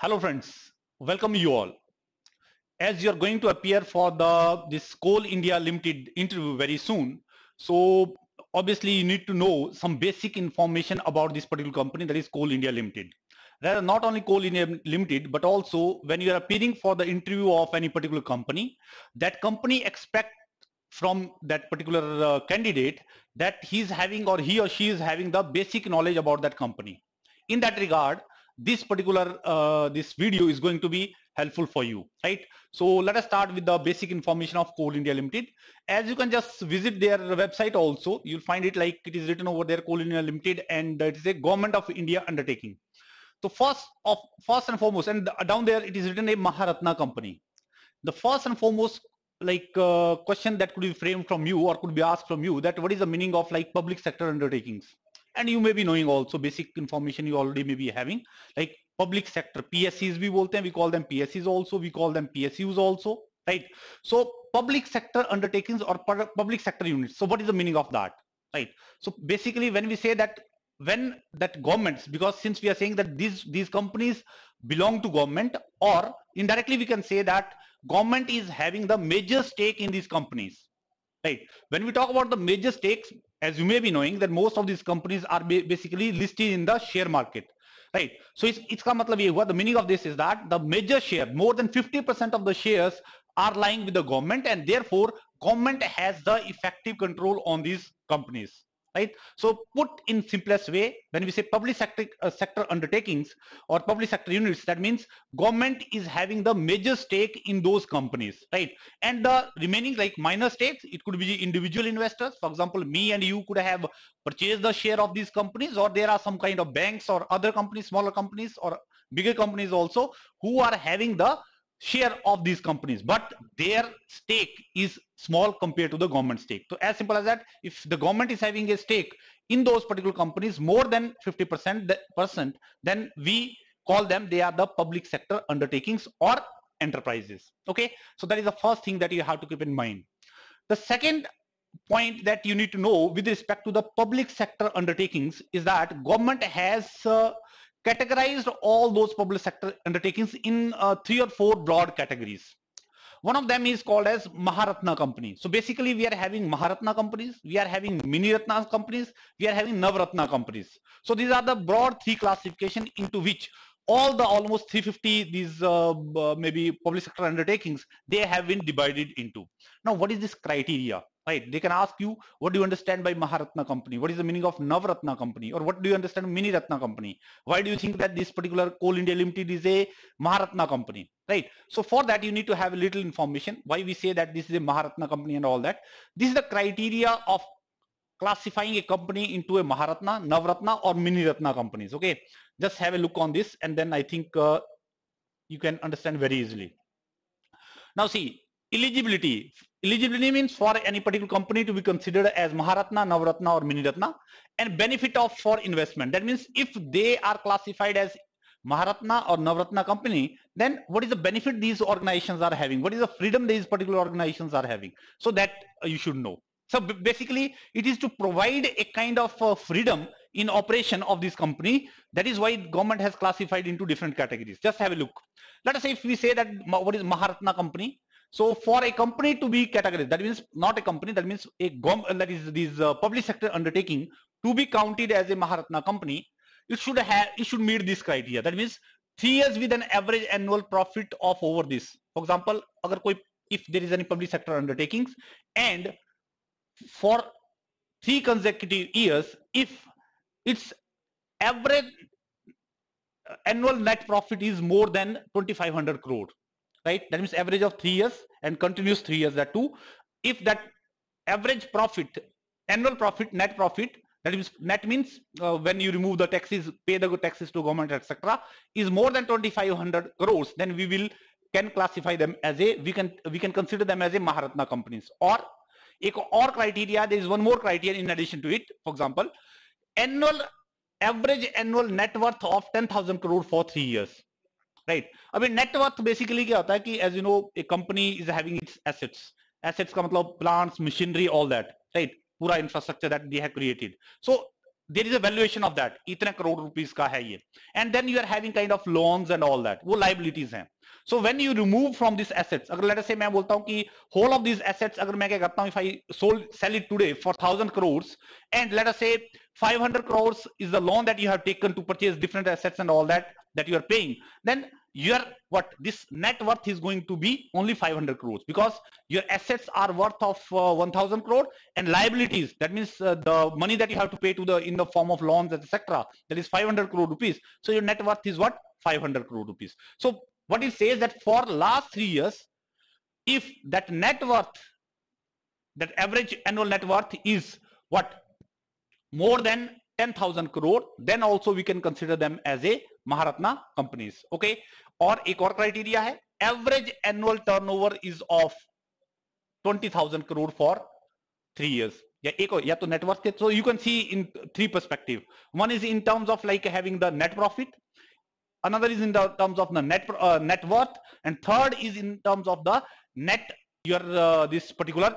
Hello friends, welcome you all. As you're going to appear for this Coal India Limited interview very soon, so obviously you need to know some basic information about this particular company, that is Coal India Limited. Rather, not only Coal India Limited, but also when you are appearing for the interview of any particular company, that company expect from that particular candidate that he's having or he or she is having the basic knowledge about that company. In that regard, this particular this video is going to be helpful for you, right? So let us start with the basic information of Coal India Limited. As you can just visit their website also, you'll find it like it is written over there, Coal India Limited, and it is a government of India undertaking. So first and foremost, and down there it is written a Maharatna company. The first and foremost question that could be framed from you or could be asked from you, that what is the meaning of like public sector undertakings? And you may be knowing also basic information you already may be having, like public sector PSCs we bolte hain, we call them PSCs also, we call them PSUs also, right? So public sector undertakings or public sector units, so what is the meaning of that, right? So basically when we say that, when that governments, because since we are saying that these companies belong to government, or indirectly we can say that government is having the major stake in these companies, right? When we talk about the major stakes, as you may be knowing that most of these companies are basically listed in the share market, right? So it's ka matlab ye hua, the meaning of this is that the major share, more than 50% of the shares are lying with the government, and therefore government has the effective control on these companies, right? So put in simplest way, when we say public sector undertakings or public sector units, that means government is having the major stake in those companies, right? And the remaining like minor stakes, it could be individual investors. For example, me and you could have purchased the share of these companies, or there are some kind of banks or other companies, smaller companies or bigger companies also, who are having the share of these companies, but their stake is small compared to the government stake. So as simple as that, if the government is having a stake in those particular companies more than 50%, then we call them, they are the public sector undertakings or enterprises. Okay, so that is the first thing that you have to keep in mind. The second point that you need to know with respect to the public sector undertakings is that government has categorized all those public sector undertakings in 3 or 4 broad categories. One of them is called as Maharatna company. So basically we are having Maharatna companies, we are having Mini Ratna companies, we are having Navratna companies. So these are the broad 3 classification into which all the almost 350 these maybe public sector undertakings, they have been divided into. Now what is this criteria, right? They can ask you, what do you understand by Maharatna company? What is the meaning of Navratna company? Or what do you understand Mini Ratna company? Why do you think that this particular Coal India Limited is a Maharatna company, right? So for that you need to have a little information why we say that this is a Maharatna company and all that. This is the criteria of classifying a company into a Maharatna, Navratna or Mini Ratna companies. Okay, just have a look on this, and then I think you can understand very easily. Now see, eligibility. Eligibility means for any particular company to be considered as Maharatna, Navratna or Mini Ratna, and benefit of for investment. That means if they are classified as Maharatna or Navratna company, then what is the benefit these organizations are having? What is the freedom these particular organizations are having? So that you should know. So basically, it is to provide a kind of freedom in operation of this company. That is why government has classified into different categories. Just have a look. Let us say if we say that what is Maharatna company. So for a company to be categorized, that means not a company, that means a that is this public sector undertaking to be counted as a Maharatna company, it should meet this criteria. That means 3 years with an average annual profit of over this. For example, if there is any public sector undertakings and for 3 consecutive years, if its average annual net profit is more than 2500 crore, right? That means average of 3 years and continuous 3 years, that too. If that average profit, annual profit, net profit, that means net means when you remove the taxes, pay the taxes to government, etc., is more than 2500 crores, then we can classify them as a, we can consider them as a Maharatna companies. Or criteria, there is one more criteria in addition to it. For example, average annual net worth of 10,000 crore for 3 years, right? I mean net worth basically क्या होता है कि, as you know, a company is having its assets का मतलब plants, machinery, all that, right? पूरा infrastructure that they have created. So there is a valuation of that, इतने crore rupees का है ये, and then you are having kind of loans and all that, वो liabilities हैं. So when you remove from these assets, अगर let us say मैं बोलता हूँ कि whole of these assets अगर मैं क्या करता हूँ, if I sell it today for 1,000 crores, and let us say 500 crores is the loan that you have taken to purchase different assets and all that you are paying, then your this net worth is going to be only 500 crores, because your assets are worth of 1,000 crore, and liabilities, that means the money that you have to pay to the in the form of loans, etc., that is 500 crore rupees. So your net worth is what? 500 crore rupees. So what it says that for last 3 years, if that net worth, that average annual net worth is what? More than 10,000 crore, then also we can consider them as a Maharatna companies. Okay. और एक और criteria है, average annual turnover is of 20,000 crore for 3 years. या एक या तो net worth के, so you can see in 3 perspective. One is in terms of like having the net profit, another is in the terms of the net worth, and third is in terms of the net your this particular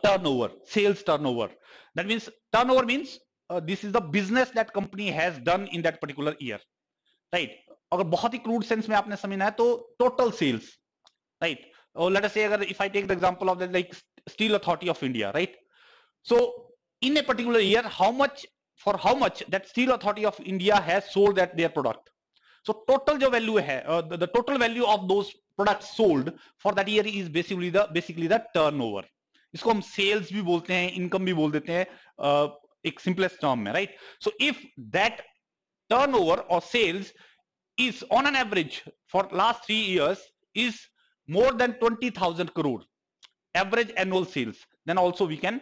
turnover, sales turnover. That means turnover means this is the business that company has done in that particular year, right? अगर बहुत ही crude sense में आपने समझना है तो total sales, right? और let us से अगर if I take the example of the like Steel Authority of India, right? So in a particular year how much that Steel Authority of India has sold that their product. So total जो value है, the total value of those products sold for that year is basically the turnover. इसको हम sales भी बोलते हैं, income भी बोल देते हैं एक सिंपलेस्ट टर्म में, right? So if that turnover और sales is on an average for last 3 years is more than 20,000 crore average annual sales, then also we can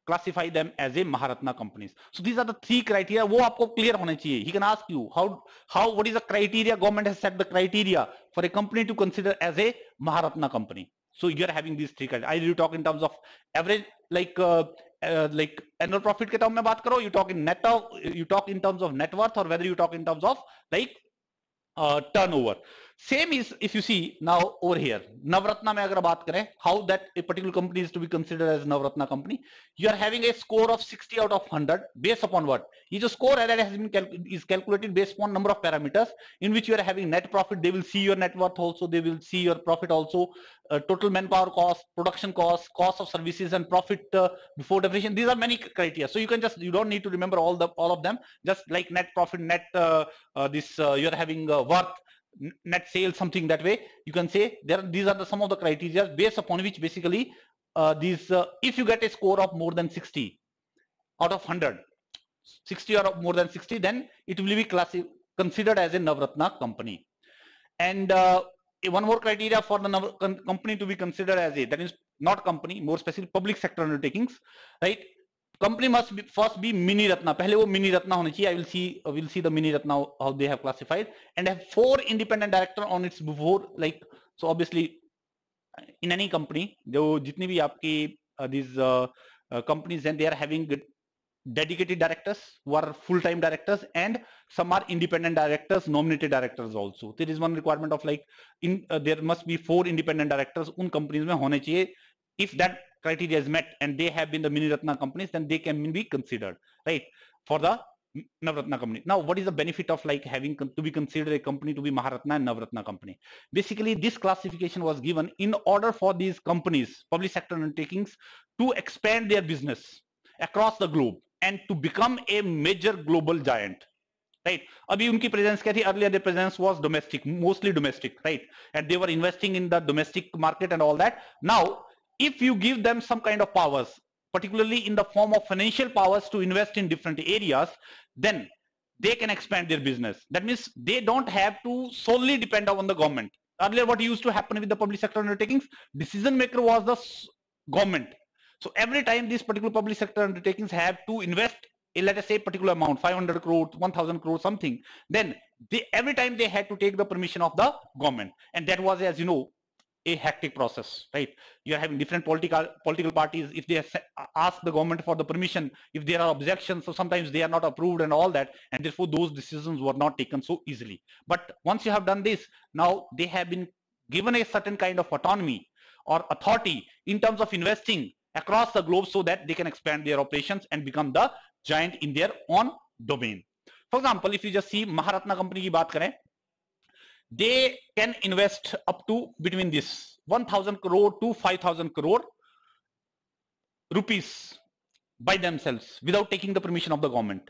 classify them as a Maharatna companies. So these are the 3 criteria. वो आपको clear होने चाहिए. He can ask you what is the criteria, government has set the criteria for a company to consider as a Maharatna company. So you are having these 3 criteria. Either you talk in terms of average like annual profit के term में बात करो, you talk in terms of net worth, or whether you talk in terms of like turnover. Same is if you see now over here, Navratna में अगर बात करें, how that a particular company is to be considered as Navratna company, you are having a score of 60 out of 100 based upon what? ये जो score है that has been is calculated based upon number of parameters in which you are having net profit. They will see your net worth also, they will see your profit also, total manpower cost, production cost, cost of services, and profit before depreciation. These are many criteria. So you don't need to remember all of them. Just like net profit, net you are having worth, net sales, something that way. You can say these are some of the criteria based upon which basically if you get a score of more than 60 out of 100, 60 or more than 60, then it will be considered as a Navratna company. And one more criteria for the company to be considered as that is not company, more specific public sector undertakings, right? Company must first be mini ratna. पहले वो mini ratna होनी चाहिए. I will see the mini ratna how they have classified, and have 4 independent director on its before, like, so obviously in any company जो जितनी भी आपकी these companies, and they are having dedicated directors who are full-time directors, and some are independent directors, nominated directors also. There is one requirement of like there must be 4 independent directors उन companies में होने चाहिए. If that criteria is met and they have been the mini ratna companies, then they can be considered, right, for the Navratna company. Now, what is the benefit of like having to be considered a company to be Maharatna and Navratna company? Basically, this classification was given in order for these companies, public sector undertakings, to expand their business across the globe and to become a major global giant. Right? अभी उनकी presence क्या थी? Earlier, their presence was domestic, mostly domestic, right? And they were investing in the domestic market and all that. Now, if you give them some kind of powers, particularly in the form of financial powers to invest in different areas, then they can expand their business. That means they don't have to solely depend on the government. Earlier, what used to happen with the public sector undertakings, decision maker was the government. So every time these particular public sector undertakings have to invest, let us say particular amount, 500 crore, 1,000 crore, something, then every time they had to take the permission of the government. And that was, as you know, a hectic process, right? You are having different political parties. If they ask the government for the permission, if there are objections, so sometimes they are not approved and all that, and therefore those decisions were not taken so easily. But once you have done this, now they have been given a certain kind of autonomy or authority in terms of investing across the globe so that they can expand their operations and become the giant in their own domain. For example, if you just see Maharatna company की बात करें, they can invest up to between this 1000 crore to 5000 crore rupees by themselves without taking the permission of the government.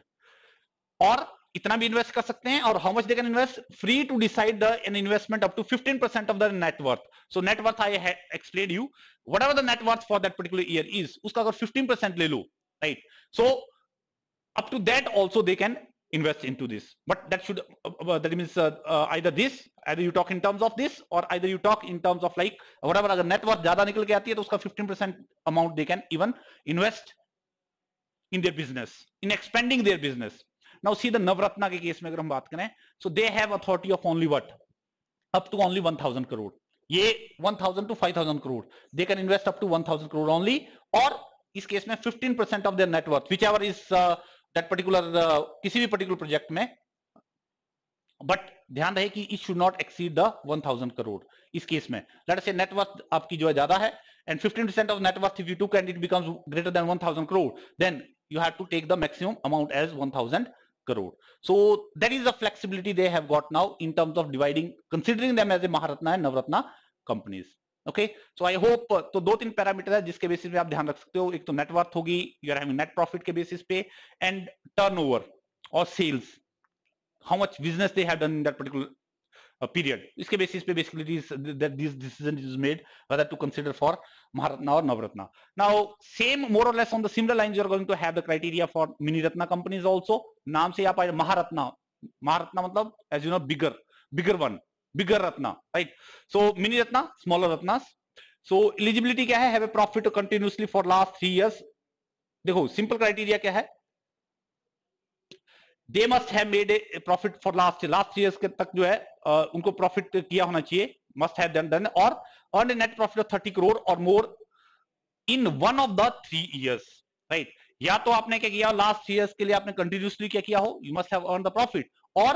और इतना भी invest कर सकते हैं, और how much they can invest, free to decide the an investment up to 15% of the net worth. So net worth I have explain you, whatever the net worth for that particular year is, उसका अगर 15% ले लो, right, so up to that also they can invest into this. But that should that means either you talk in terms of this, or either you talk in terms of like whatever, अगर net worth ज्यादा निकल के आती है तो उसका 15% amount they can even invest in their business, in expanding their business. Now see the Navratna के case में अगर हम बात करें, so they have authority of only what, up to only 1000 crore. ये 1000 to 5000 crore they can invest up to 1000 crore only, और इस case में 15% of their net worth, whichever is that particular किसी भी particular project में, but ध्यान रहे कि it should not exceed the 1000 crore. इस केस में let us say net worth आपकी जो है ज्यादा है, and 15% of net worth if you took and it becomes greater than 1000 crore, then you have to take the maximum amount as 1000 crore. So that is the flexibility they have got now in terms of dividing, considering them as a Maharatna and Navratna companies. Okay, so I hope तो दो तीन parameter है जिसके basis पे आप ध्यान रख सकते हो. एक तो नेटवर्थ होगी, you are having net profit के बेसिस पे, एंड टर्नओवर और sales, how much business they have done in that particular period. इसके बेसिस पे basically this decision is made whether to consider for Maharatna or Navratna. Now same more or less on the similar lines you are going to have the criteria for mini Ratna companies also. नाम से आप Maharatna, Maharatna मतलब as you know bigger one, bigger Ratna, right? So mini Ratna, smaller Ratnas. So eligibility क्या है? Have a profit continuously for last 3 years. देखो simple criteria क्या है? They must have made a profit for last years के तक जो है उनको प्रॉफिट किया होना चाहिए, must have done or earned a net profit of 30 crore or more in one of the 3 years, right? या तो आपने क्या किया लास्ट 3 years के लिए आपने कंटिन्यूसली क्या किया हो, you must have earned the profit, or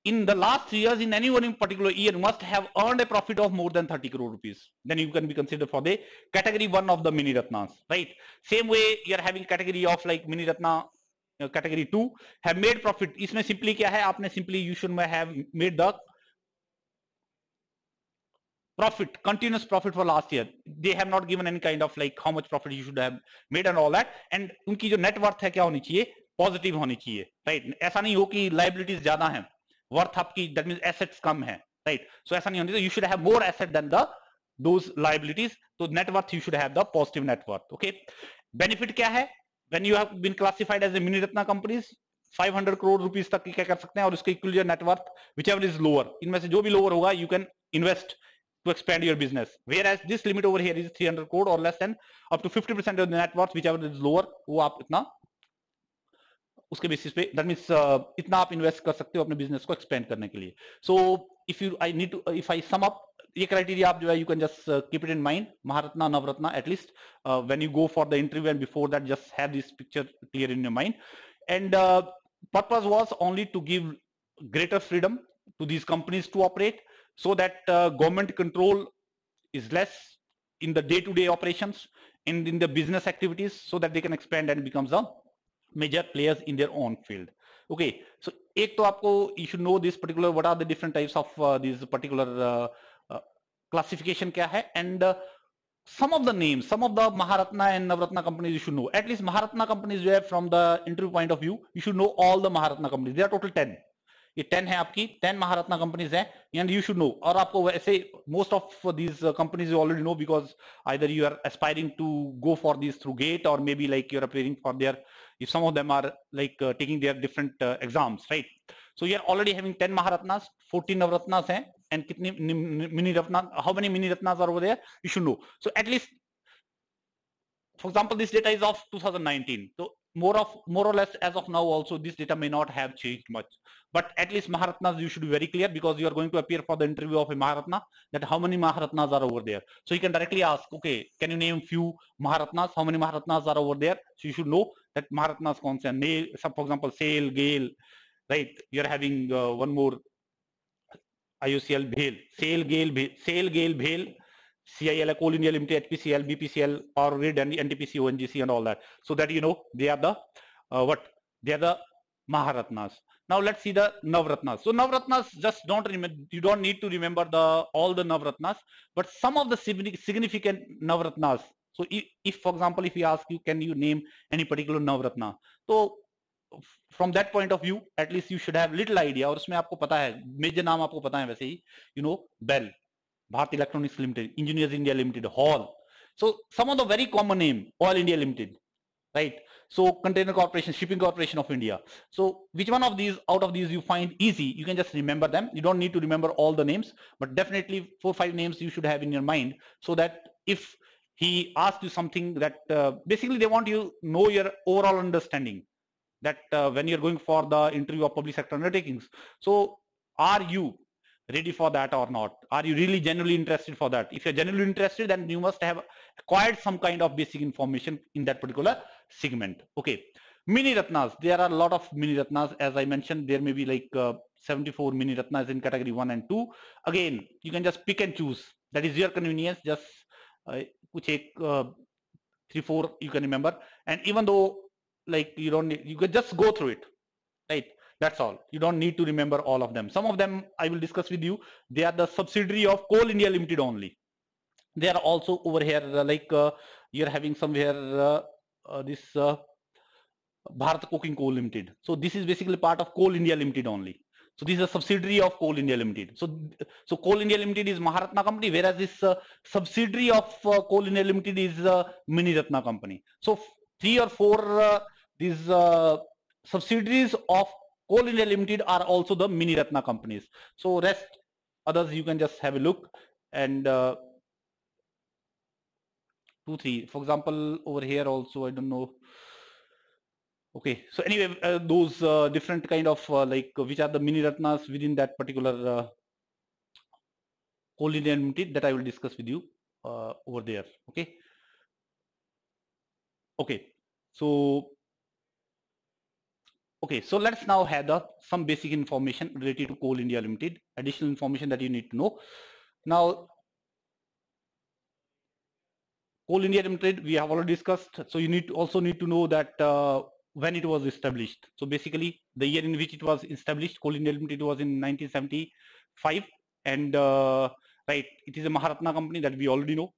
in the last 3 years in any one particular year must have earned a profit of more than 30 crore rupees, then you can be considered for the category 1 of the mini Ratnas, right? Same way you are having category of like mini Ratna category 2 have made profit. इसमें simply क्या है, आपने simply you should have made the profit, continuous profit for last year. They have not given any kind of like how much profit you should have made and all that. And उनकी जो net worth है क्या होनी चाहिए, positive होनी चाहिए, right? ऐसा नहीं हो कि liabilities ज्यादा हैं, worth आपकी that means assets कम है, right? So ऐसा नहीं होनी चाहिए, you should have more asset than the those liabilities. So net worth you should have the positive net worth. Okay, benefit क्या है? When you have been classified as a mini Ratna companies, 500 crore rupees तक की क्या कर सकते हैं, और उसके equal net worth whichever is lower, इनमें से जो भी lower होगा you can invest to expand your business, whereas this limit over here is 300 crore or less than up to 50% of the net worth whichever is lower, वो आप इतना उसके basis पे that means इतना आप इन्वेस्ट कर सकते हो अपने बिजनेस को एक्सपेंड करने के लिए. So if I sum up ये क्राइटेरिया आप जो है you can just keep it in mind, Maharatna, Navratna, at least when you go for the interview and before that just have this picture clear in your mind. And purpose was only to give greater freedom to these companies to operate so that government control is less in the day-to-day operations and in the business activities, so that they can expand and becomes a major players in their own field. Okay, so एक तो आपको you should know this particular what are the different types of these particular classification क्या है, and some of the names, some of the Maharatna and Navratna companies you should know. At least Maharatna companies जो है from the interview point of view, you should know all the Maharatna companies. There are total 10. ये 10 है आपकी, 10 Maharatna companies हैं, and you should know. और आपको वैसे most of these companies you already know because either you are aspiring to go for these through GATE, or maybe like you are preparing for their, if some of them are like taking their different exams, right? So you are already having 10 Maharatnas, 14 Navratnas हैं, and कितनी mini Ratna, how many mini Ratnas are over there? You should know. So at least, for example, this data is of 2019. So more or less as of now also this data may not have changed much, but at least Maharatnas you should be very clear because you are going to appear for the interview of a Maharatna, that how many Maharatnas are over there. So you can directly ask, okay, can you name few Maharatnas, how many Maharatnas are over there? So you should know that Maharatnas कौन से हैं, for example SAIL, GAIL, right? You are having one more IOCL, BHEL, SAIL, GAIL, BHEL, CIL, Coal India Limited, HPCL, BPCL, Power Grid, and NTPC, ONGC, and all that. So that you know they are the what they are the Maharatnas. Now let's see the Navratnas. So Navratnas, just don't remember, you don't need to remember all the Navratnas, but some of the significant Navratnas. So if for example, if we ask you, can you name any particular Navratna? So from that point of view, at least you should have little idea. और उसमें आपको पता है, major नाम आपको पता है वैसे ही, you know, Bell, Bharat Electronics Limited, Engineers India Limited, Hall. So some of the very common name, Oil India Limited, right? So Container Corporation, Shipping Corporation of India. So which one of these, out of these you find easy, you can just remember them. You don't need to remember all the names, but definitely 4-5 names you should have in your mind, so that if he asks you something that basically they want you know your overall understanding, that when you're going for the interview of public sector undertakings. So are you ready for that or not? Are you really genuinely interested for that? If you're genuinely interested, then you must have acquired some kind of basic information in that particular segment. Okay. Mini Ratnas, there are a lot of Mini Ratnas. As I mentioned, there may be like 74 Mini Ratnas in category 1 and 2. Again, you can just pick and choose. That is your convenience. Just kuch ek 3-4 you can remember. And even though like you don't need, you can just go through it, right? That's all. You don't need to remember all of them. Some of them I will discuss with you. They are the subsidiary of Coal India Limited only. They are also over here like you're having somewhere this Bharat Coking Coal Limited. So this is basically part of Coal India Limited only. So this is a subsidiary of Coal India Limited. So Coal India Limited is Maharatna company, whereas this subsidiary of Coal India Limited is Mini Ratna company. So 3 or 4 these subsidiaries of Coal India Limited are also the Mini Ratna companies. So rest others you can just have a look, and 2-3 for example over here also, I don't know. Okay, so anyway, those different kind of like which are the Mini Ratnas within that particular Coal India Limited, that I will discuss with you over there. Okay. Okay. So let's now have some basic information related to Coal India Limited, additional information that you need to know. Now, Coal India Limited, we have already discussed. So you also need to know that when it was established. So basically, the year in which it was established, Coal India Limited was in 1975, and right, it is a Maharatna company that we already know,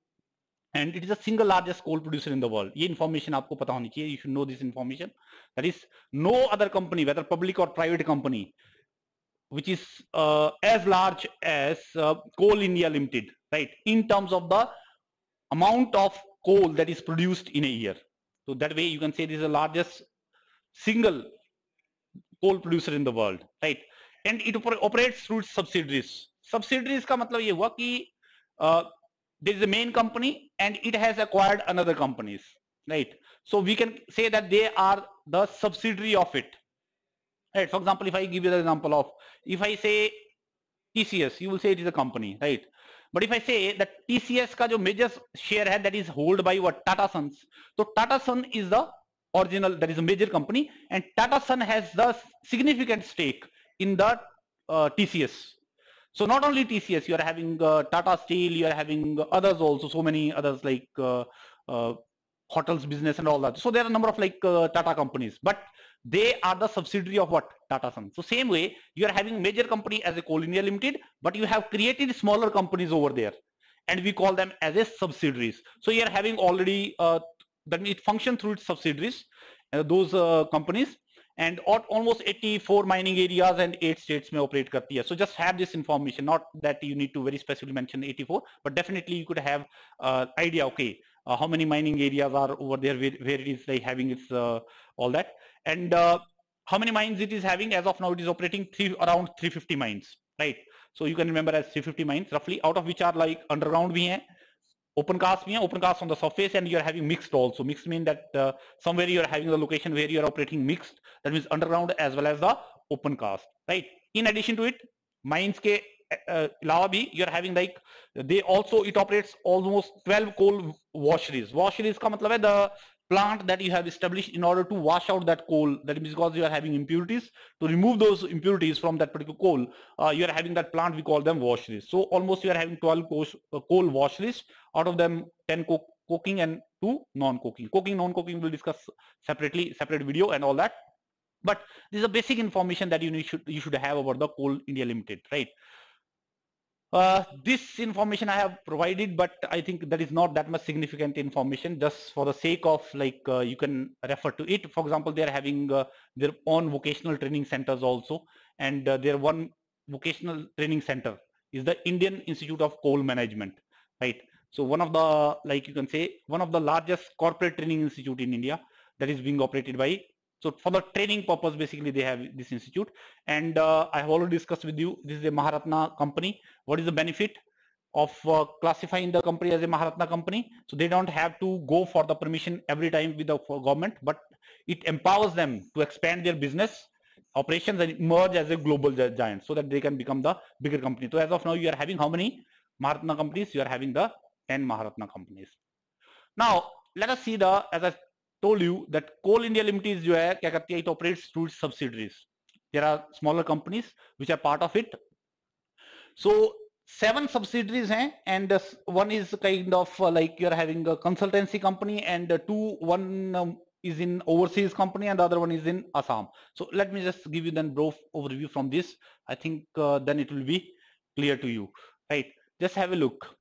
and it is the single largest coal producer in the world. ये information आपको पता होनी चाहिए. You should know this information. That is, no other company, whether public or private company, which is as large as Coal India Limited, right, in terms of the amount of coal that is produced in a year. So that way you can say this is the largest single coal producer in the world, right? And it operates through its subsidiaries. Subsidiaries का मतलब ये हुआ कि there is a main company and it has acquired another companies, right? So we can say that they are the subsidiary of it, right? For example, if I give you the example of, if I say TCS, you will say it is a company, right? But if I say that TCS का जो major share है, that is held by what, Tata Sons. So Tata Sun is the original, that is a major company, and Tata Sun has the significant stake in the TCS. So not only TCS, you are having Tata Steel, you are having others also, so many others like hotels business and all that. So there are a number of like Tata companies, but they are the subsidiary of what, Tata Sons. So same way, you are having major company as a Coal India Limited, but you have created smaller companies over there, and we call them as a subsidiaries. So you are having already that it function through its subsidiaries, those companies, and almost 84 mining areas and 8 states may operate करती है. So just have this information, not that you need to very specifically mention 84, but definitely you could have idea, okay, how many mining areas are over there where it is like having its all that, and how many mines it is having. As of now, it is operating around 350 mines, right? So you can remember as 350 mines roughly, out of which are like underground bhi hai, open cast bhi hai, open cast on the surface, and you are having mixed also. Mixed mean that somewhere you are having the location where you are operating mixed, that means underground as well as the open cast, right? In addition to it, mines ke अलावा भी you are having like they also, it operates almost 12 coal washeries. Washeries का मतलब है the plant that you have established in order to wash out that coal, that is because you are having impurities. To remove those impurities from that particular coal, you are having that plant, we call them washeries. So almost you are having 12 coal washeries, out of them 10 coking and to non-coking. Coking, non-coking we'll discuss separately, separate video and all that. But this is a basic information that you should have about the Coal India Limited, right? This information I have provided, but I think that is not that much significant information. Just for the sake of like, you can refer to it. For example, they are having their own vocational training centers also, and their one vocational training center is the Indian Institute of Coal Management, right? So one of the, like you can say, one of the largest corporate training institute in India that is being operated by. So for the training purpose, basically they have this institute, and I have already discussed with you. This is a Maharatna company. What is the benefit of classifying the company as a Maharatna company? So they don't have to go for the permission every time with the government, but it empowers them to expand their business operations and emerge as a global giant, so that they can become the bigger company. So as of now, you are having how many Maharatna companies? You are having the 10 Maharatna companies. Now let us see the, as I told you, that Coal India Limited जो है क्या करती है? It operates through its subsidiaries. There are smaller companies which are part of it. So 7 subsidiaries हैं, and one is kind of like you're having a consultancy company, and one is in overseas company, and the other one is in Assam. So let me just give you then brief overview from this. I think then it will be clear to you, right? Just have a look.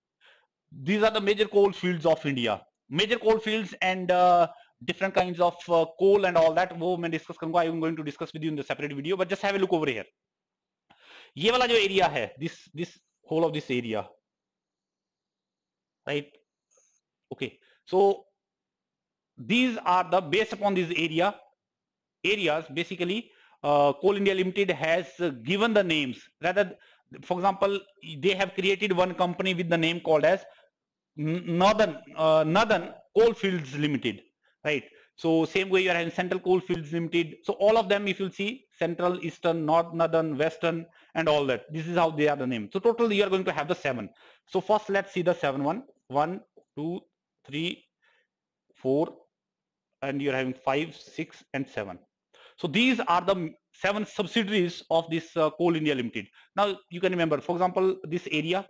These are the major coal fields of India. Major coal fields and different kinds of coal and all that, वो मैं discuss करूंगा. I am going to discuss with you in the separate video, but just have a look over here. ये वाला जो area है, this whole of this area, right? Okay, so these are the, based upon these areas, basically Coal India Limited has given the names. Rather, for example, they have created one company with the name called as Northern Coalfields Limited, right? So same way you are having Central Coalfields Limited. So all of them, if you see, Central, Eastern, North, Northern, Western, and all that, this is how they are the name. So total you are going to have the 7. So first let's see the 7 one. 1, 2, 3, 4, and you're having 5, 6, and 7. So these are the 7 subsidiaries of this Coal India Limited. Now you can remember, for example, this area,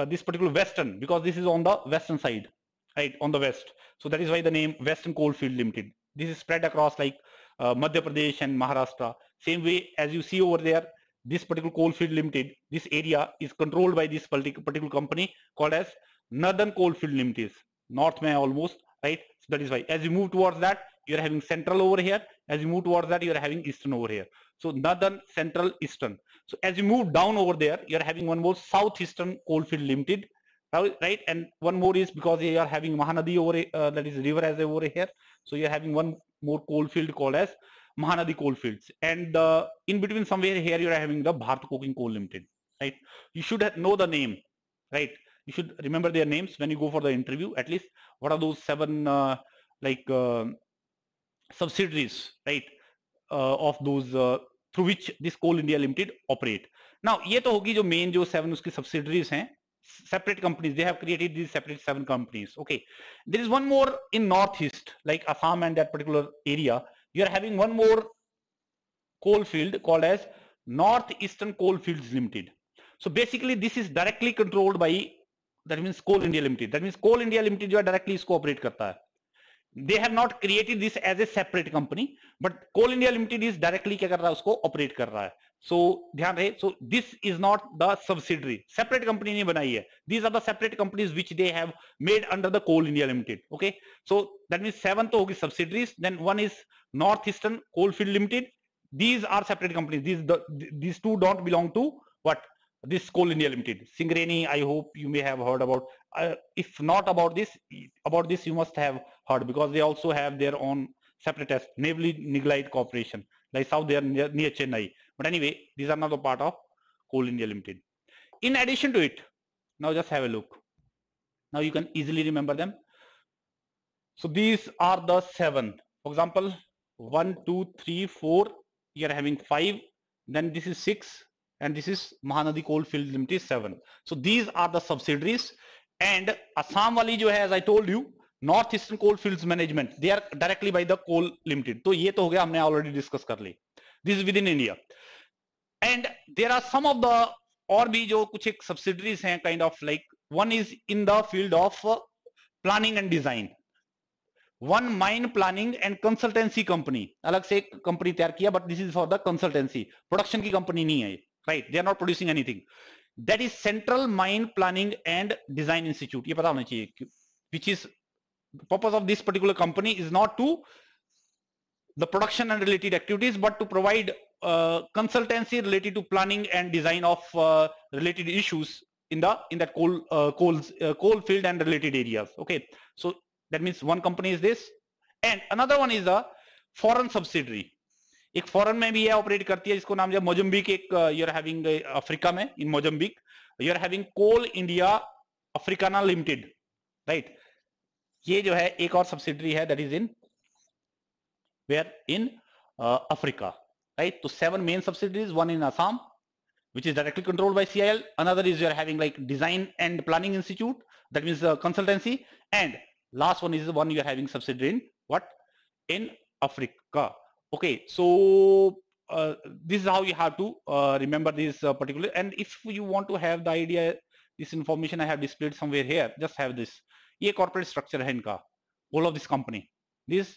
this particular Western, because this is on the western side, right, on the west. So that is why the name Western Coalfield Limited. This is spread across like Madhya Pradesh and Maharashtra. Same way as you see over there, this particular Coalfield Limited, this area is controlled by this particular company called as Northern Coalfield Limited. North mein almost, right? So that is why as you move towards that, you're having Central over here. As you move towards that, you're having Eastern over here. So Northern, Central, Eastern. So as you move down over there, you're having one more Southeastern Coalfield Limited, right? And one more is because you are having Mahanadi over, that is river as over here. So you're having one more coalfield called as Mahanadi Coalfields. And in between somewhere here, you're having the Bharat Coking Coal Limited, right? You should know the name, right? You should remember their names when you go for the interview. At least what are those 7 subsidiaries, right, of those through which this Coal India Limited operate. Now ये तो होगी जो main जो 7 उसकी subsidiaries हैं, separate companies. They have created these separate 7 companies. Okay, there is one more in northeast, like Assam and that particular area. You are having one more coal field called as Northeastern Coalfields Limited. So basically this is directly controlled by, that means Coal India Limited. That means Coal India Limited जो है directly इसको operate करता है. They have not created this as a separate company, but Coal India Limited is directly क्या कर रहा है, उसको operate कर रहा है. So ध्यान रहे, so this is not the subsidiary, separate company नहीं बनाई है. These are the separate companies which they have made under the Coal India Limited. Okay, so that means 7 तो होगी subsidiaries. Then one is Northeastern Coalfield Limited. These are separate companies. These two don't belong to what? This Coal India Limited. Singareni, I hope you may have heard about. If not about this you must have heard, because they also have their own separate test, namely Niglite Corporation, like south they are near Chennai. But anyway, these are not a part of Coal India Limited. In addition to it, now just have a look. Now you can easily remember them. So these are the 7. For example, 1, 2, 3, 4. You are having 5. Then this is 6. And this is Mahanadi Coalfield Limited 7. So these are the subsidiaries. And Assam wali jo hai, as I told you, Northeastern Coalfields Management, they are directly by the Coal Limited. So ye to ho gaya, humne already discussed kar li. This is within India. And there are some of the और भी जो कुछ एक subsidiaries हैं, kind of like, one is in the field of planning and design, one mine planning and consultancy company, अलग से एक company तैयार किया, but this is for the consultancy, production की कंपनी नहीं है, right, they are not producing anything. That is Central Mine planning and Design Institute, ये पता होना चाहिए, which is purpose of this particular company is not to the production and related activities, but to provide consultancy related to planning and design of related issues in that coal field and related areas. Okay, so that means one company is this, and another one is the foreign subsidiary. एक foreign में भी ये operate करती है, जिसको नाम है Mozambique. एक यू आर हैविंग अफ्रीका में, in Mozambique you are having coal India Africana limited, right. ये जो है एक और सब्सिडरी है, that is in where in Africa, right. तो 7 main subsidiaries, one in Assam which is directly controlled by CIL, another is you are having like design and planning institute, that means consultancy, and last one is the one you are having subsidiary in what, in Africa. Okay, so this is how you have to remember this particular, and if you want to have the idea, this information I have displayed somewhere here, just have this. ये corporate structure है इनका, all of this company, this,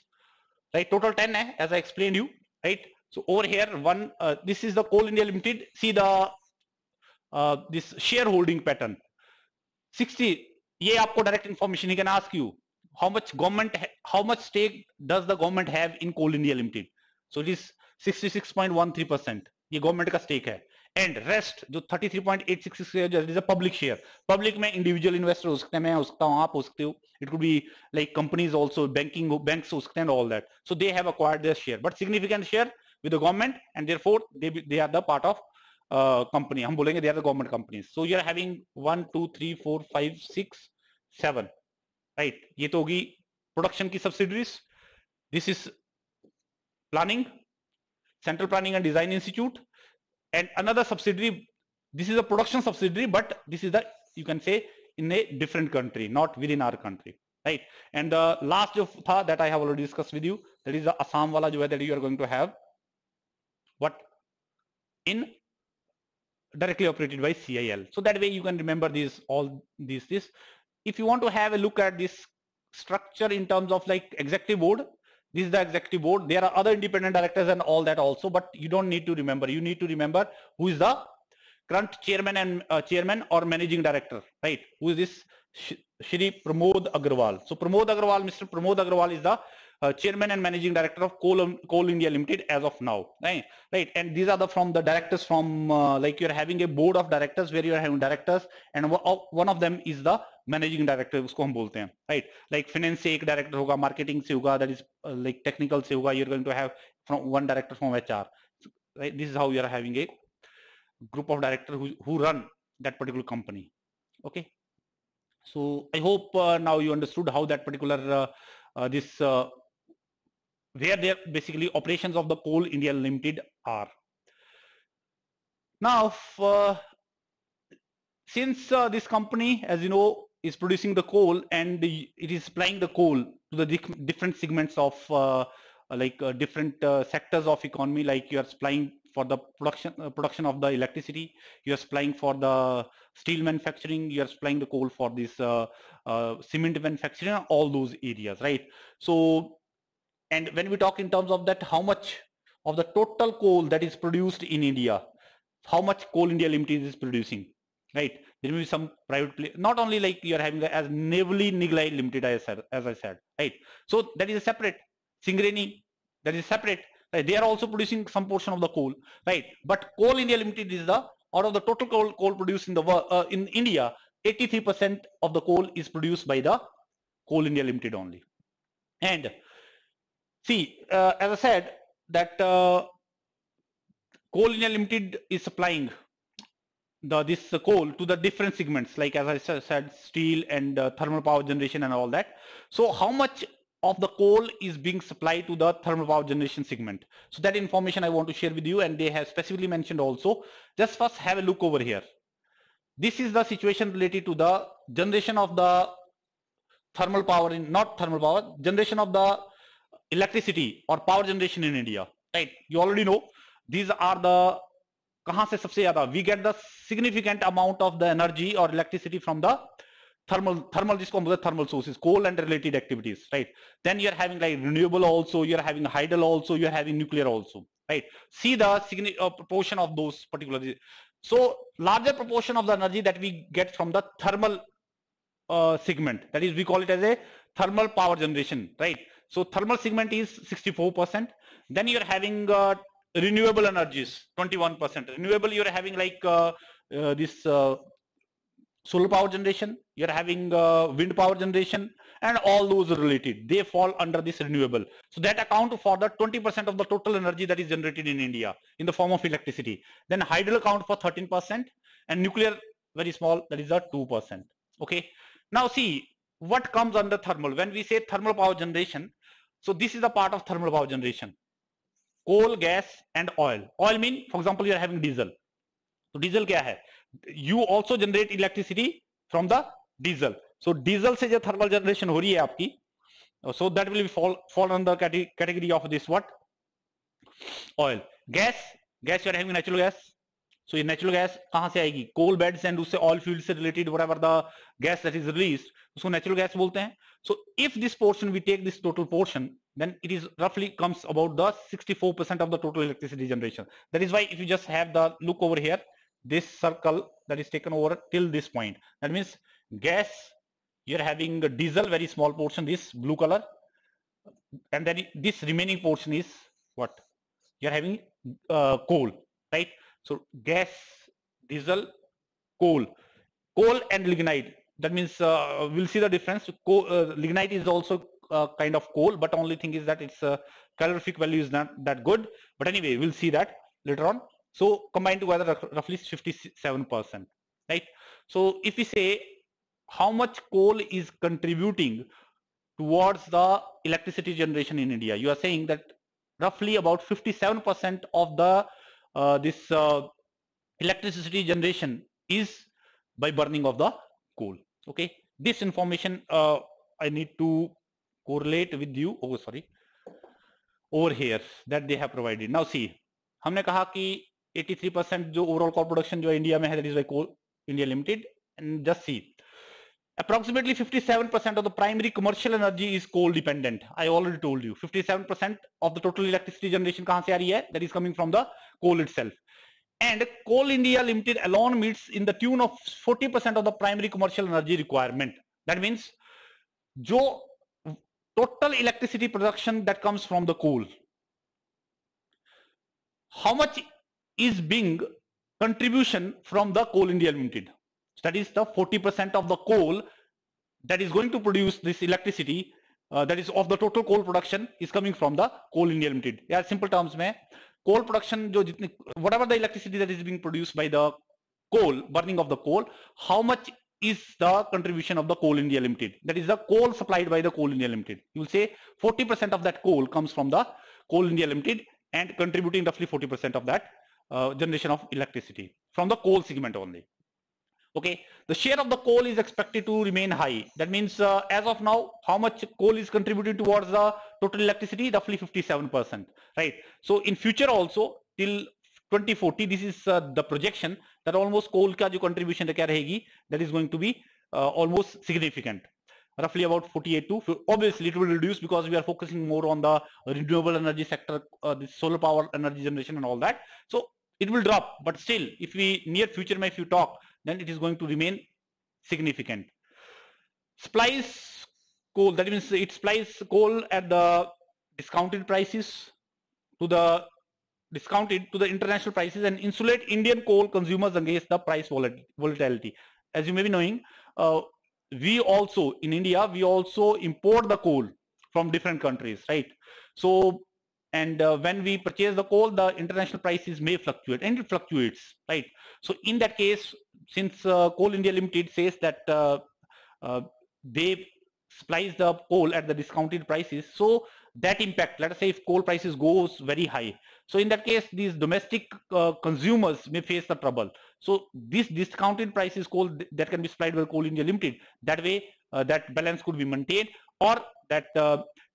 right, total 10 है, as I explained you, right. So over here one, this is the Coal India Limited. See the this shareholding pattern, 60. ये आपको direct information, he can ask you how much stake does the government have in Coal India Limited. So it is 66.13%, ये government का stake है. And rest जो 33.866 है, जो is a public share. Public में individual investor हो सकते हैं, मैं हो सकता हूं, आप हो सकते हो, it could be like companies also, banks हो सकते हैं, all that. So they have acquired their share, but significant share with the government, and therefore they are the part of company. हम बोलेंगे they are the government companies. So you are having 1 2 3 4 5 6 7, right. ये तो होगी production की subsidiaries. This is planning, Central Planning and Design Institute. And another subsidiary, this is a production subsidiary, but this is the, you can say, in a different country, not within our country, right. And the last jo tha, that I have already discussed with you, that is the Assam wala jo hai, that you are going to have what, in directly operated by CIL. So that way you can remember these, all these. If you want to have a look at this structure in terms of like executive board, this is the executive board. There are other independent directors and all that also, but you don't need to remember. You need to remember who is the current chairman and chairman or managing director, right? Who is this? Shri Pramod Agrawal. So Pramod Agrawal, Mr. Pramod Agrawal is the chairman and managing director of Coal India Limited as of now, right? Right. And these are the from the directors from like you're having a board of directors where you are having directors, and one of them is the managing director, उसको हम बोलते हैं, right. Like finance से एक director होगा, marketing से होगा, that is like technical से होगा, you are going to have from one director from HR, right. This is how you are having a group of director who run that particular company. Okay, so I hope now you understood how that particular this where they basically operations of the Coal India Limited are. Now since this company, as you know, is producing the coal, and it is supplying the coal to the different segments of different sectors of economy, like you are supplying for the production of the electricity, you are supplying for the steel manufacturing, you are supplying the coal for this cement manufacturing, all those areas, right. So, and when we talk in terms of that, how much of the total coal that is produced in India, how much Coal India Limited is producing, right. There will be some private, not only like you are having as Navali Niglai Limited, as I said, right. So that is a separate. Singareni, that is separate, right. They are also producing some portion of the coal, right. But Coal India Limited is the, out of the total coal produced in the in India, 83% of the coal is produced by the Coal India Limited only. And see, as I said, that Coal India Limited is supplying this coal to the different segments, like as I said, steel and thermal power generation and all that. So how much of the coal is being supplied to the thermal power generation segment? So that information I want to share with you, and they have specifically mentioned also. Just first have a look over here. This is the situation related to the generation of the thermal power in, not thermal power, generation of the electricity or power generation in India, right. You already know these are the, कहां से सबसे ज्यादा we get the significant amount of the energy or electricity from the thermal जिसको हम बोलते हैं thermal sources, coal and related activities, right? Then you are having like renewable also, you are having hydel also, you are having nuclear also, right? See the proportion of those particular. So larger proportion of the energy that we get from the thermal segment, that is we call it as a thermal power generation, right? So thermal segment is 64%. Then you're having renewable energies 21%. Renewable, you're having like this solar power generation, you're having wind power generation, and all those related, they fall under this renewable. So that account for the 20% of the total energy that is generated in India in the form of electricity. Then hydro account for 13%, and nuclear very small, that is a 2%. Okay, now see what comes under thermal. When we say thermal power generation, so this is the part of thermal power generation: coal, gas and oil. Oil mean, for example, you are having diesel. So diesel क्या है? You also generate electricity from the diesel. So diesel से जो thermal generation हो रही है आपकी, so that will fall under category of this what? Oil. Gas you are having natural gas. So ये natural gas कहाँ से आएगी? Coal beds and उससे oil field से related whatever the gas that is released, उसको natural gas बोलते हैं. So if this portion, we take this total portion, then it is roughly comes about the 64% of the total electricity generation. That is why if you just have the look over here, this circle that is taken over till this point, that means gas, you're having diesel, very small portion, this blue color, and then this remaining portion is what? You're having coal, right? So gas, diesel, coal and lignite. That means we'll see the difference. Lignite is also kind of coal, but only thing is that its calorific value is not that good. But anyway, we'll see that later on. So combined together roughly 57%, right? So if we say how much coal is contributing towards the electricity generation in India, you are saying that roughly about 57% of the this electricity generation is by burning of the coal. Okay, this information I need to correlate with you. Oh sorry, over here that they have provided. Now see, हमने कहा कि 83% जो overall coal production जो India में है, that is by Coal India Limited, and just see approximately 57% of the primary commercial energy is coal dependent. I already told you 57% of the total electricity generation कहाँ से आ रही है? That is coming from the coal itself. And Coal India Limited alone meets in the tune of 40% of the primary commercial energy requirement. That means जो total electricity production that comes from the coal, how much is being contribution from the Coal India Limited? That is the 40% of the coal that is going to produce this electricity, that is of the total coal production is coming from the Coal India Limited. Yeah, simple terms में coal production जो जितनी whatever the electricity that is being produced by the coal, burning of the coal, how much is the contribution of the Coal India Limited? That is the coal supplied by the Coal India Limited. You will say 40% of that coal comes from the Coal India Limited and contributing roughly 40% of that generation of electricity from the coal segment only. Okay, the share of the coal is expected to remain high. That means as of now, how much coal is contributed towards the total electricity? Roughly 57%, right? So in future also till 2040, this is the projection that almost coal का जो contribution क्या रहेगी, that is going to be almost significant. Roughly about 48 to, obviously it will reduce because we are focusing more on the renewable energy sector, the solar power energy generation and all that. So it will drop, but still, if we near future, if you talk, then it is going to remain significant. Supplies coal, that means it supplies coal at the discounted prices to the international prices and insulate Indian coal consumers against the price volatility. As you may be knowing, we also in India, we also import the coal from different countries, right? So and when we purchase the coal, the international prices may fluctuate, and it fluctuates, right? So in that case, since Coal India Limited says that they supplies the coal at the discounted prices, so that impact, let us say if coal prices goes very high, so in that case these domestic consumers may face the trouble. So this discounted prices coal that can be supplied by Coal India Limited, that way that balance could be maintained, or that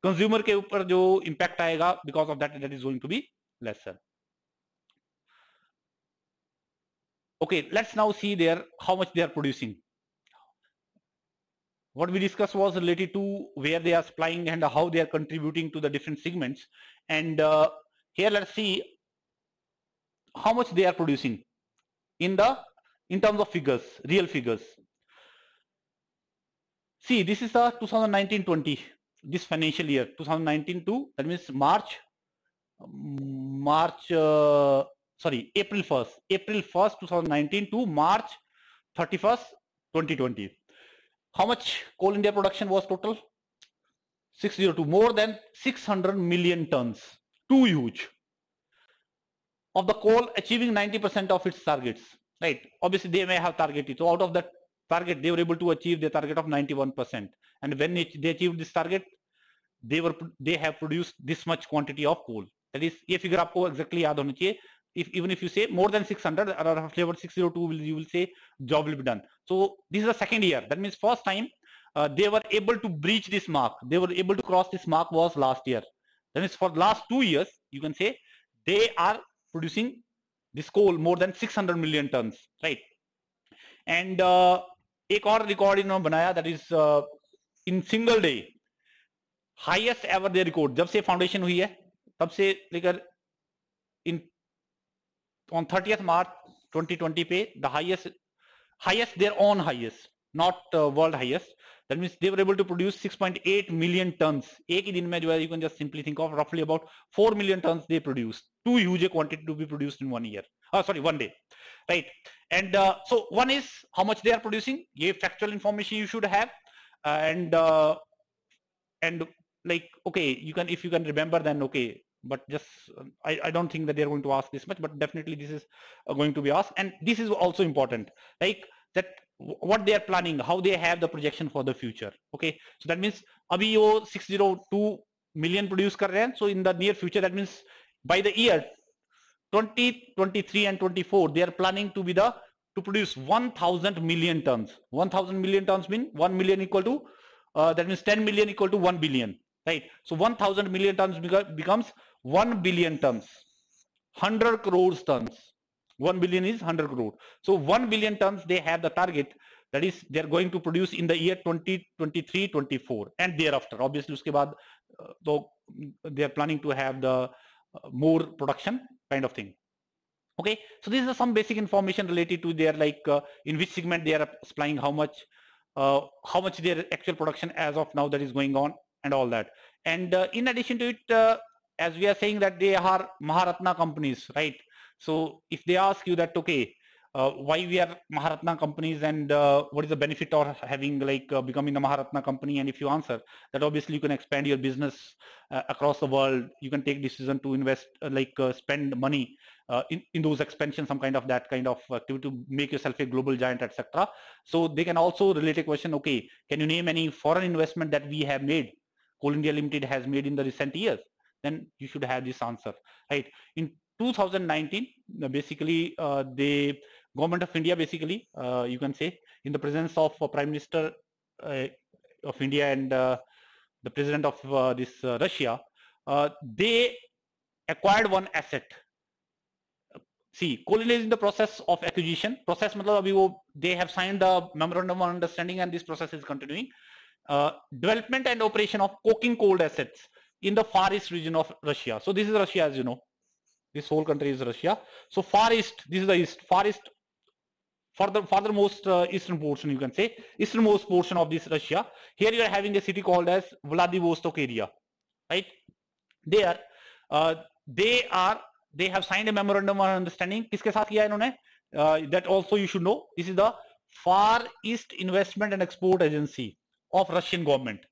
consumer के ऊपर जो impact आएगा because of that, that is going to be lesser. Okay, let's now see there how much they are producing. what we discussed was related to where they are supplying and how they are contributing to the different segments. And here let's see how much they are producing in terms of figures, real figures. See, this is the 2019-20, this financial year, 2019 to, that means April 1st, 2019 to March 31st, 2020. How much Coal India production was total? 602, more than 600 million tons. Too huge. Of the coal achieving 90% of its targets, right? Obviously, they may have targeted. So out of that target, they were able to achieve the target of 91%. And when they achieved this target, they have produced this much quantity of coal. That is, ये figure आपको exactly याद होना चाहिए. Even if you say more than 600 or roughly about 602, you will say job will be done. So this is the second year. That means first time they were able to breach this mark. They were able to cross this mark was last year. That means for the last 2 years, you can say they are producing this coal more than 600 million tons, right? And एक और record इन्होंने बनाया, that is in single day highest ever they record. जब से foundation हुई है तब से लेकर in on 30th March 2020 पे the highest their own highest, not world highest. That means they were able to produce 6.8 million tons. एक ही दिन में जो है, you can just simply think of roughly about 4 million tons they produced. Too huge a quantity to be produced in 1 year. One day, right? And so one is how much they are producing. ये factual information you should have, and like, okay, you can, if you can remember, then okay. But just I don't think that they're going to ask this much, but definitely this is going to be asked, and this is also important, like that what they are planning, how they have the projection for the future. Okay, so that means abhi wo 602 million produce kar rahe hain. So in the near future, that means by the year 2023 and 24, they are planning to produce 1000 million tons. 1000 million tons mean 1 million equal to that means 10 million equal to 1 billion, right? So 1000 million tons becomes 1 billion tons, 100 crores tons. 1 billion is 100 crore. So 1 billion tons they have the target, that is they're going to produce in the year 2023-24 and thereafter. Obviously uske baad they are planning to have the more production kind of thing. Okay, so this is some basic information related to their, like in which segment they are supplying how much their actual production as of now that is going on and all that. And in addition to it, as we are saying that they are Maharatna companies, right? So if they ask you that, okay, why we are Maharatna companies, and what is the benefit of having, like becoming a Maharatna company, and if you answer that, obviously you can expand your business across the world. You can take decision to invest, spend money in those expansion, some kind of that kind of activity to make yourself a global giant, etc. So they can also relate a question, okay, can you name any foreign investment that we have made, Coal India Limited has made in the recent years? Then you should have this answer, right? In 2019, basically the government of India, basically you can say in the presence of Prime Minister of India and the President of Russia, they acquired one asset. See, Coal India is in the process of acquisition. Process matlab abhi wo, they have signed the memorandum of understanding, and this process is continuing. Development and operation of coking coal assets in the far east region of Russia. So this is Russia, as you know. This whole country is Russia. So far east, this is the east, far east, farthermost eastern portion, you can say, easternmost portion of this Russia. Here you are having a city called as Vladivostok area, right? There, they have signed a memorandum of understanding. किसके साथ किया इन्होंने? That also you should know. This is the Far East Investment and Export Agency of Russian government,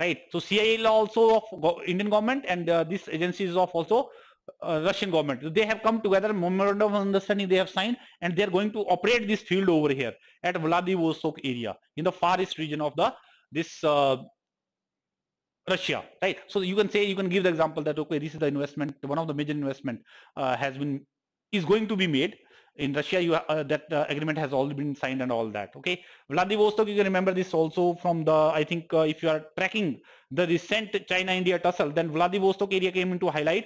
right? So CIL also of Indian government, and this agency is of also Russian government. They have come together, memorandum of understanding they have signed, and they are going to operate this field over here at Vladivostok area in the far east region of this Russia, right? So you can say, you can give the example that, okay, this is the investment, one of the major investment is going to be made in Russia. That agreement has already been signed and all that. Okay, Vladivostok, you can remember this also from the, I think if you are tracking the recent China-India tussle, then Vladivostok area came into highlight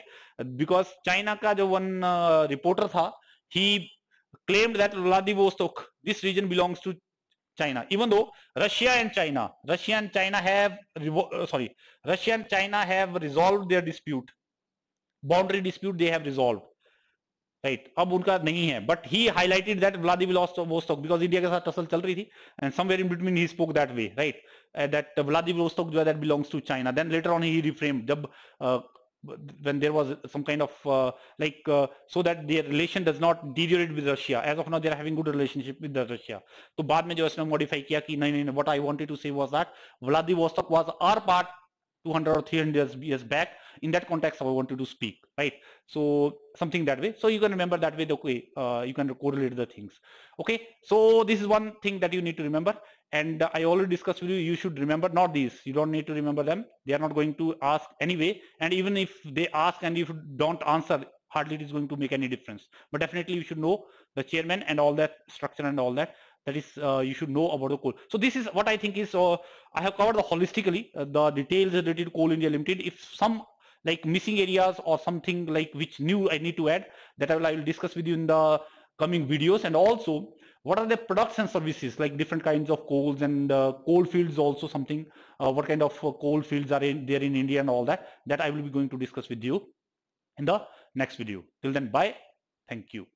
because China ka jo one reporter tha, he claimed that Vladivostok, this region belongs to China, even though Russia and China have resolved their dispute, boundary dispute they have resolved, right? अब उनका नहीं है, but he highlighted that Vladivostok because India के साथ tussle चल रही थी, and somewhere in between he spoke that way, right? That Vladivostok जो है that belongs to China. Then later on he reframed जब when there was some kind of so that their relation does not deteriorate with Russia. As of now, they are having good relationship with the Russia. तो बाद में जो इसने modify किया कि नहीं, what I wanted to say was that Vladivostok was our part 200 or 300 years back. In that context, I wanted to speak, right? So something that way. So you can remember that way. Okay, you can correlate the things. Okay, so this is one thing that you need to remember. And I already discussed with you. You should remember not these. You don't need to remember them. They are not going to ask anyway. And even if they ask and if you don't answer, hardly it is going to make any difference. But definitely you should know the chairman and all that structure and all that. That is, you should know about the coal. So this is what I think is. I have covered the holistically the details related to Coal India Limited. If some like missing areas or something like which new I need to add, that I will discuss with you in the coming videos. And also what are the products and services, like different kinds of coals and coal fields, also something what kind of coal fields are there in India and all that I will be going to discuss with you in the next video. Till then, bye. Thank you.